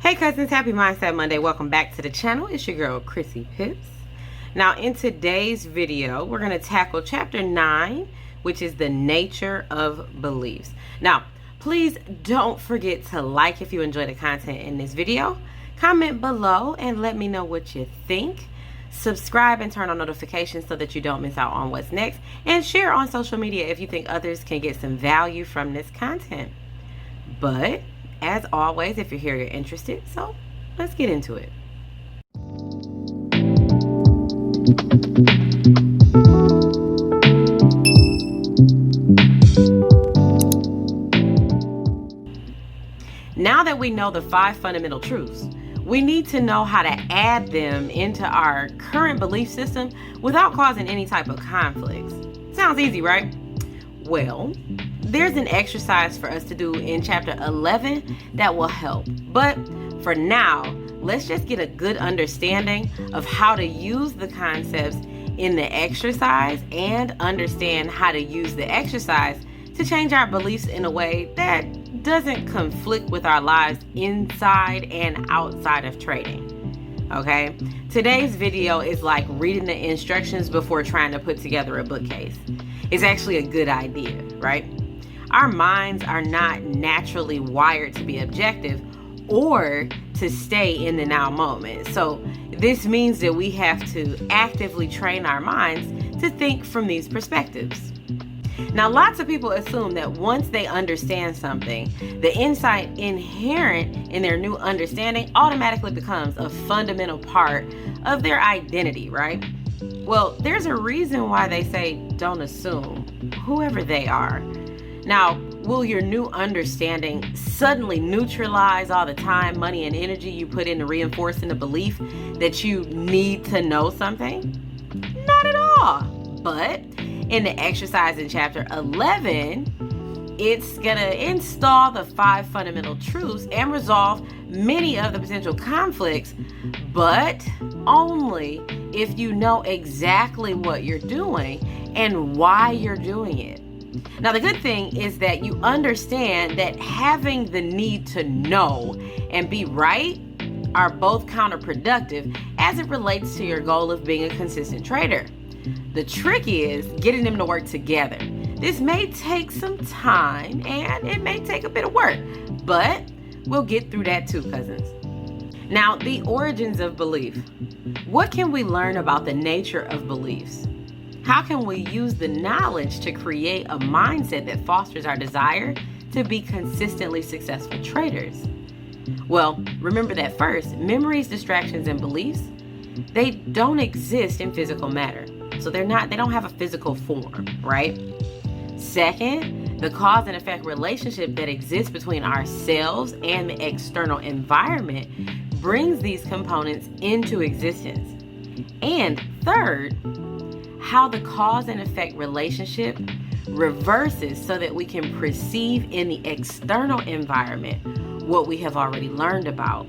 Hey cousins, happy Mindset Monday. Welcome back to the channel. It's your girl Chrissy Pips. Now in today's video, we're going to tackle chapter 9, which is the nature of beliefs. Now, please don't forget to like if you enjoy the content in this video. Comment below and let me know what you think. Subscribe and turn on notifications so that you don't miss out on what's next. And share on social media if you think others can get some value from this content. But as always, if you're here, you're interested. So let's get into it. Now that we know the 5 fundamental truths, we need to know how to add them into our current belief system without causing any type of conflicts. Sounds easy, right? Well, there's an exercise for us to do in chapter 11 that will help. But for now, let's just get a good understanding of how to use the concepts in the exercise and understand how to use the exercise to change our beliefs in a way that doesn't conflict with our lives inside and outside of trading. Okay? Today's video is like reading the instructions before trying to put together a bookcase. It's actually a good idea, right? Our minds are not naturally wired to be objective or to stay in the now moment. So this means that we have to actively train our minds to think from these perspectives. Now, lots of people assume that once they understand something, the insight inherent in their new understanding automatically becomes a fundamental part of their identity, right? Well, there's a reason why they say don't assume, whoever they are. Now, will your new understanding suddenly neutralize all the time, money, and energy you put into reinforcing the belief that you need to know something? Not at all. But in the exercise in chapter 11, it's going to install the 5 fundamental truths and resolve many of the potential conflicts, but only if you know exactly what you're doing and why you're doing it. Now, the good thing is that you understand that having the need to know and be right are both counterproductive as it relates to your goal of being a consistent trader. The trick is getting them to work together. This may take some time and it may take a bit of work, but we'll get through that too, cousins. Now, the origins of belief. What can we learn about the nature of beliefs? How can we use the knowledge to create a mindset that fosters our desire to be consistently successful traders? Well, remember that first, memories, distractions, and beliefs, they don't exist in physical matter. So they don't have a physical form, right? Second, the cause and effect relationship that exists between ourselves and the external environment brings these components into existence. And third, how the cause and effect relationship reverses so that we can perceive in the external environment what we have already learned about.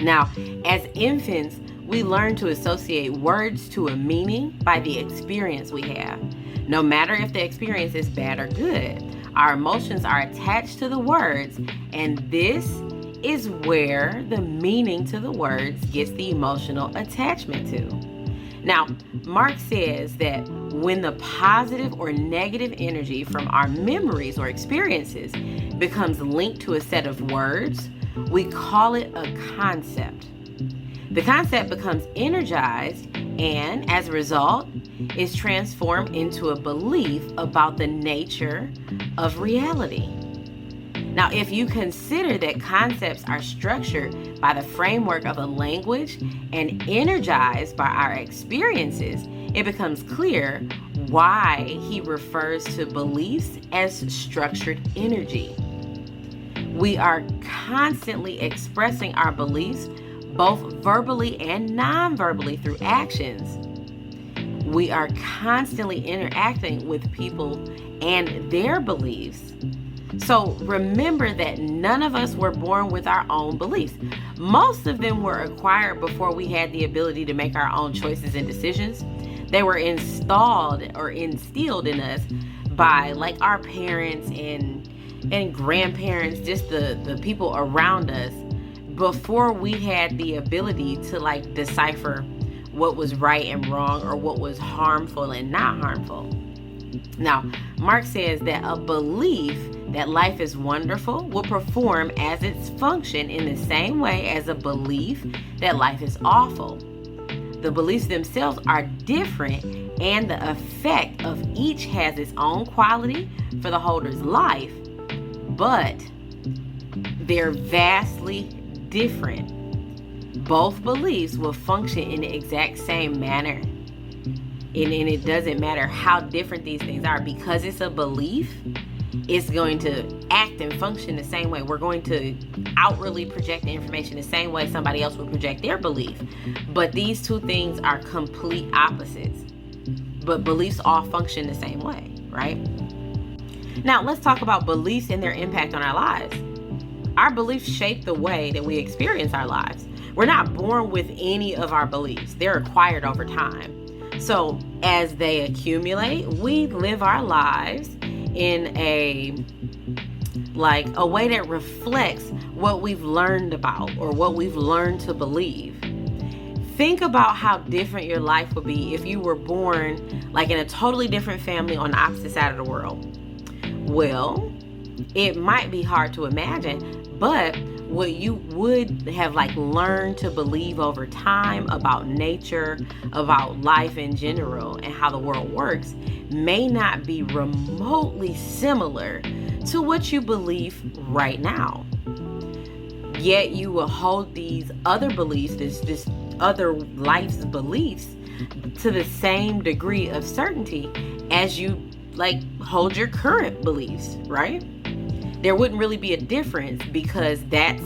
Now, as infants, we learn to associate words to a meaning by the experience we have. No matter if the experience is bad or good, our emotions are attached to the words, and this is where the meaning to the words gets the emotional attachment to. Now, Mark says that when the positive or negative energy from our memories or experiences becomes linked to a set of words, we call it a concept. The concept becomes energized and, as a result, is transformed into a belief about the nature of reality. Now, if you consider that concepts are structured by the framework of a language and energized by our experiences, it becomes clear why he refers to beliefs as structured energy. We are constantly expressing our beliefs both verbally and non-verbally through actions. We are constantly interacting with people and their beliefs. So remember that none of us were born with our own beliefs. Most of them were acquired before we had the ability to make our own choices and decisions. They were installed or instilled in us by like our parents and grandparents, just the people around us, before we had the ability to like decipher what was right and wrong, or what was harmful and not harmful. Now, Mark says that a belief that life is wonderful will perform as its function in the same way as a belief that life is awful. The beliefs themselves are different, and the effect of each has its own quality for the holder's life, but they're vastly different. Both beliefs will function in the exact same manner. And it doesn't matter how different these things are, because it's a belief, it's going to act and function the same way. We're going to outwardly project the information the same way somebody else would project their belief. But these two things are complete opposites. But beliefs all function the same way, right? Now, let's talk about beliefs and their impact on our lives. Our beliefs shape the way that we experience our lives. We're not born with any of our beliefs. They're acquired over time. So as they accumulate, we live our lives in a way that reflects what we've learned about or what we've learned to believe. Think about how different your life would be if you were born like in a totally different family on the opposite side of the world. Well, it might be hard to imagine, but what you would have like learned to believe over time about nature, about life in general, and how the world works may not be remotely similar to what you believe right now. Yet you will hold these other beliefs, this other life's beliefs, to the same degree of certainty as you like hold your current beliefs, right? There wouldn't really be a difference, because that's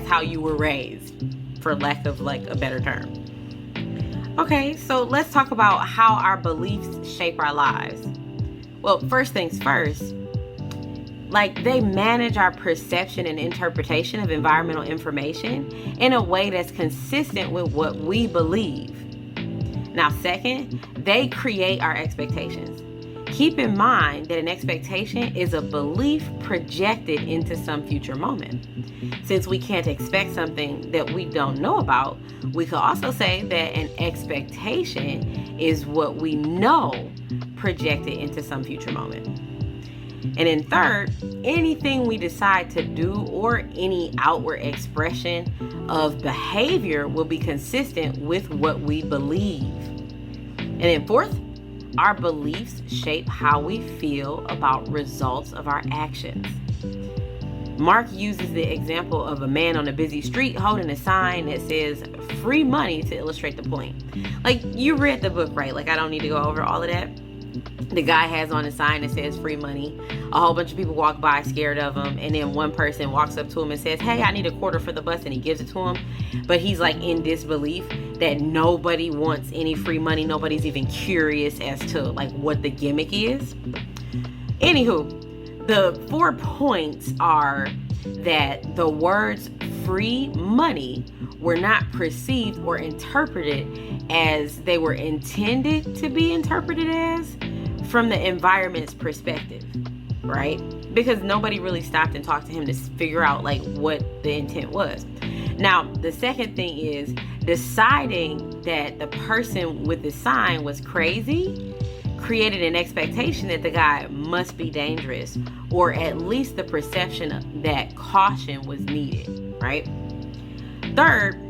how you were raised, for lack of like a better term. Okay, so let's talk about how our beliefs shape our lives. Well, first things first, like they manage our perception and interpretation of environmental information in a way that's consistent with what we believe. Now, second, they create our expectations. Keep in mind that an expectation is a belief projected into some future moment. Since we can't expect something that we don't know about, we could also say that an expectation is what we know projected into some future moment. And then third, anything we decide to do or any outward expression of behavior will be consistent with what we believe. And then fourth, our beliefs shape how we feel about results of our actions. Mark uses the example of a man on a busy street holding a sign that says free money to illustrate the point. Like, you read the book, right? Like, I don't need to go over all of that. The guy has on a sign that says free money. A whole bunch of people walk by scared of him, and then one person walks up to him and says, hey, I need a quarter for the bus, and he gives it to him. But he's like in disbelief that nobody wants any free money. Nobody's even curious as to like what the gimmick is. Anywho, the 4 points are that the words free money were not perceived or interpreted as they were intended to be interpreted as from the environment's perspective, right? Because nobody really stopped and talked to him to figure out like what the intent was. Now, the second thing is deciding that the person with the sign was crazy created an expectation that the guy must be dangerous, or at least the perception that caution was needed, right? Third,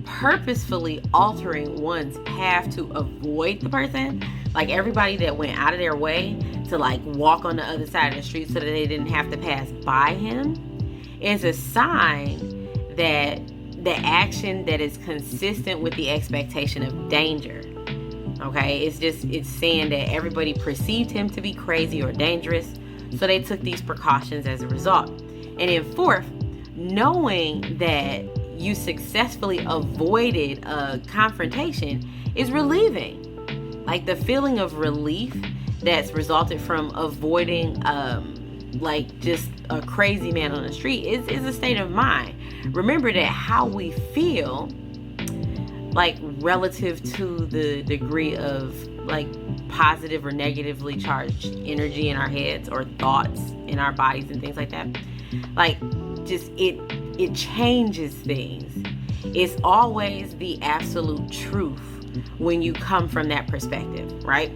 purposefully altering one's path to avoid the person, like everybody that went out of their way to like walk on the other side of the street so that they didn't have to pass by him, is a sign that the action that is consistent with the expectation of danger. Okay, it's saying that everybody perceived him to be crazy or dangerous, so they took these precautions as a result. And then fourth, knowing that you successfully avoided a confrontation is relieving. Like the feeling of relief that's resulted from avoiding like just a crazy man on the street is a state of mind. Remember that how we feel, like relative to the degree of like positive or negatively charged energy in our heads or thoughts in our bodies and things like that, like just it it changes things. It's always the absolute truth when you come from that perspective, right?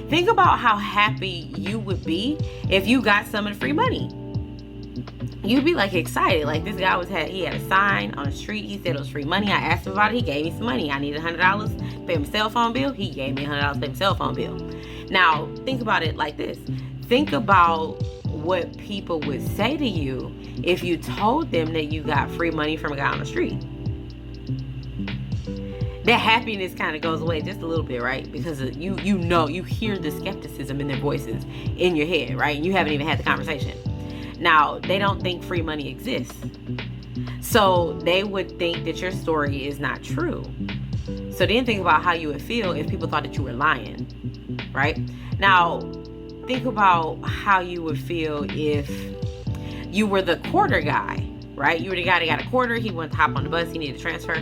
Think about how happy you would be if you got some of the free money. You'd be like excited. Like this guy he had a sign on the street. He said it was free money. I asked him about it. He gave me some money. I needed $100 to pay my cell phone bill. He gave me $100 to pay my cell phone bill. Now, think about it like this. Think about what people would say to you if you told them that you got free money from a guy on the street. That happiness kind of goes away just a little bit, right? Because you hear the skepticism in their voices in your head, right? And you haven't even had the conversation. Now, they don't think free money exists. So they would think that your story is not true. So then think about how you would feel if people thought that you were lying, right? Now, think about how you would feel if you were the quarter guy, right? You were the guy that got a quarter. He wanted to hop on the bus. He needed to transfer.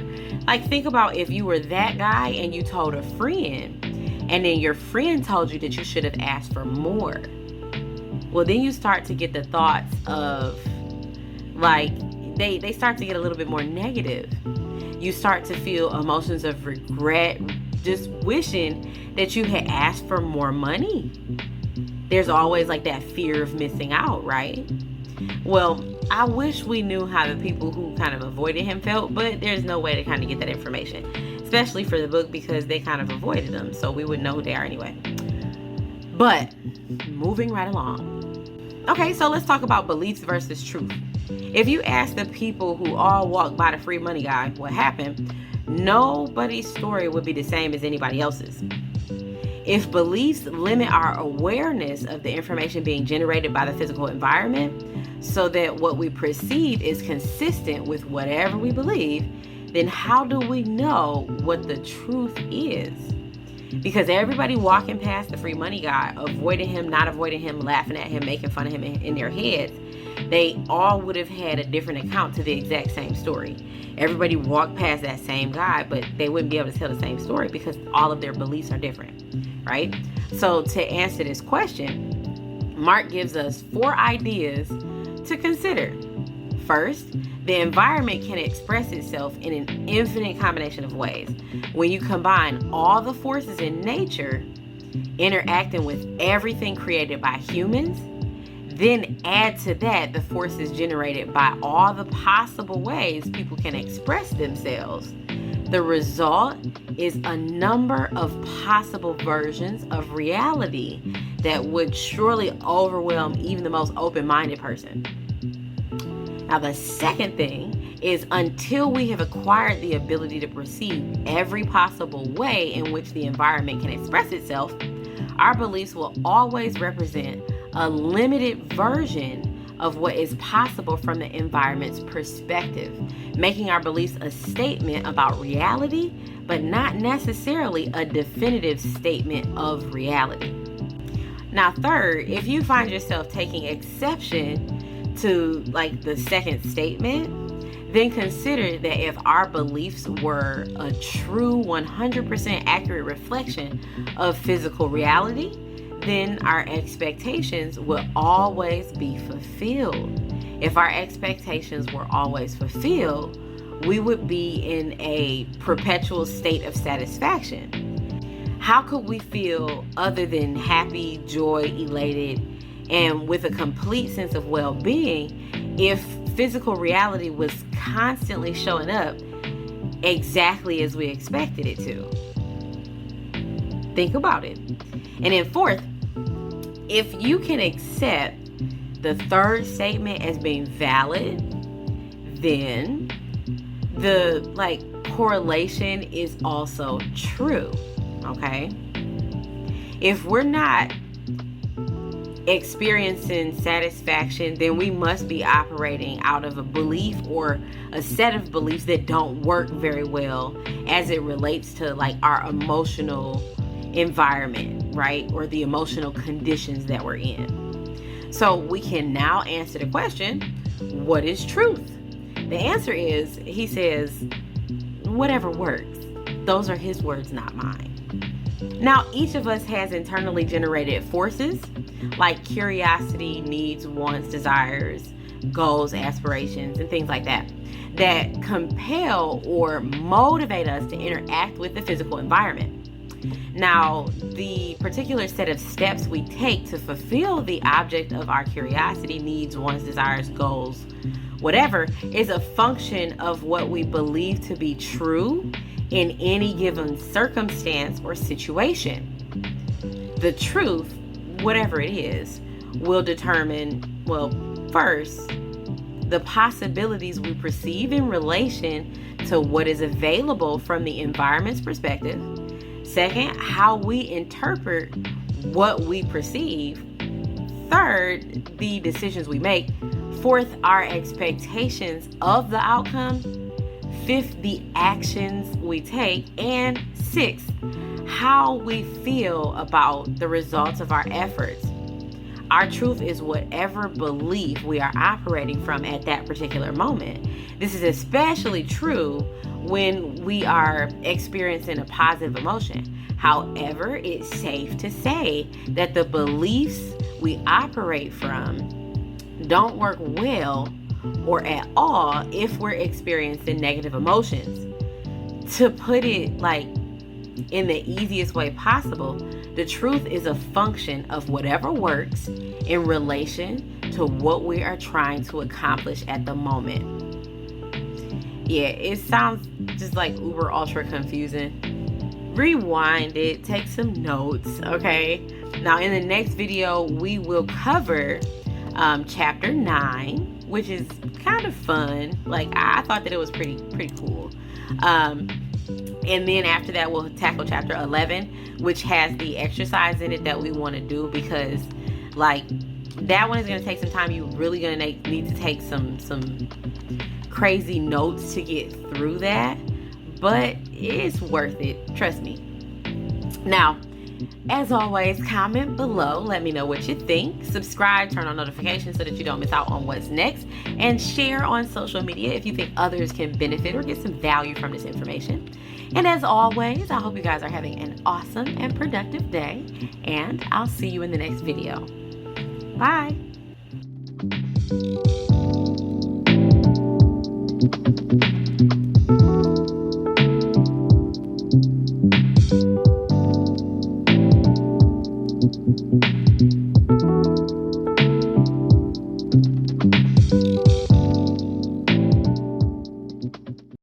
Like, think about if you were that guy and you told a friend, and then your friend told you that you should have asked for more. Well, then you start to get the thoughts of, like, they start to get a little bit more negative. You start to feel emotions of regret, just wishing that you had asked for more money. There's always like that fear of missing out, right? Well, I wish we knew how the people who kind of avoided him felt, but there's no way to kind of get that information, especially for the book, because they kind of avoided them, so we wouldn't know who they are anyway. But moving right along. Okay, so let's talk about beliefs versus truth. If you ask the people who all walked by the free money guy what happened, nobody's story would be the same as anybody else's. If beliefs limit our awareness of the information being generated by the physical environment so that what we perceive is consistent with whatever we believe, then how do we know what the truth is? Because everybody walking past the free money guy, avoiding him, not avoiding him, laughing at him, making fun of him in their heads, they all would have had a different account to the exact same story. Everybody walked past that same guy, but they wouldn't be able to tell the same story because all of their beliefs are different, right? So to answer this question, Mark gives us 4 ideas to consider. First, the environment can express itself in an infinite combination of ways. When you combine all the forces in nature interacting with everything created by humans, then add to that the forces generated by all the possible ways people can express themselves, the result is a number of possible versions of reality that would surely overwhelm even the most open-minded person. Now, the second thing is, until we have acquired the ability to perceive every possible way in which the environment can express itself, our beliefs will always represent a limited version of what is possible from the environment's perspective, making our beliefs a statement about reality, but not necessarily a definitive statement of reality. Now, third, if you find yourself taking exception to like the second statement, then consider that if our beliefs were a true 100% accurate reflection of physical reality, then our expectations will always be fulfilled. If our expectations were always fulfilled, we would be in a perpetual state of satisfaction. How could we feel other than happy, joy, elated, and with a complete sense of well-being if physical reality was constantly showing up exactly as we expected it to? Think about it. And then fourth, if you can accept the third statement as being valid, then the correlation is also true. Okay? If we're not experiencing satisfaction, then we must be operating out of a belief or a set of beliefs that don't work very well as it relates to our emotional environment, right? Or the emotional conditions that we're in. So we can now answer the question, what is truth? The answer is, he says, whatever works. Those are his words, not mine. Now, each of us has internally generated forces like curiosity, needs, wants, desires, goals, aspirations, and things like that compel or motivate us to interact with the physical environment. Now, the particular set of steps we take to fulfill the object of our curiosity, needs, wants, desires, goals, whatever, is a function of what we believe to be true in any given circumstance or situation. The truth, whatever it is, will determine, well, first, the possibilities we perceive in relation to what is available from the environment's perspective. Second, how we interpret what we perceive. Third, the decisions we make. Fourth, our expectations of the outcome. Fifth, the actions we take. And sixth, how we feel about the results of our efforts. Our truth is whatever belief we are operating from at that particular moment. This is especially true when we are experiencing a positive emotion. However, it's safe to say that the beliefs we operate from don't work well or at all if we're experiencing negative emotions. To put it like in the easiest way possible, the truth is a function of whatever works in relation to what we are trying to accomplish at the moment. Yeah, it sounds just like uber ultra confusing. Rewind it, take some notes, okay? Now in the next video, we will cover chapter 9, which is kind of fun. Like I thought that it was pretty cool. And then after that, we'll tackle chapter 11, which has the exercise in it that we want to do, because like that one is going to take some time. You're really going to need to take some crazy notes to get through that, but it's worth it. Trust me. Now, as always, comment below. Let me know what you think. Subscribe, turn on notifications so that you don't miss out on what's next, and share on social media if you think others can benefit or get some value from this information. And as always, I hope you guys are having an awesome and productive day, and I'll see you in the next video. Bye.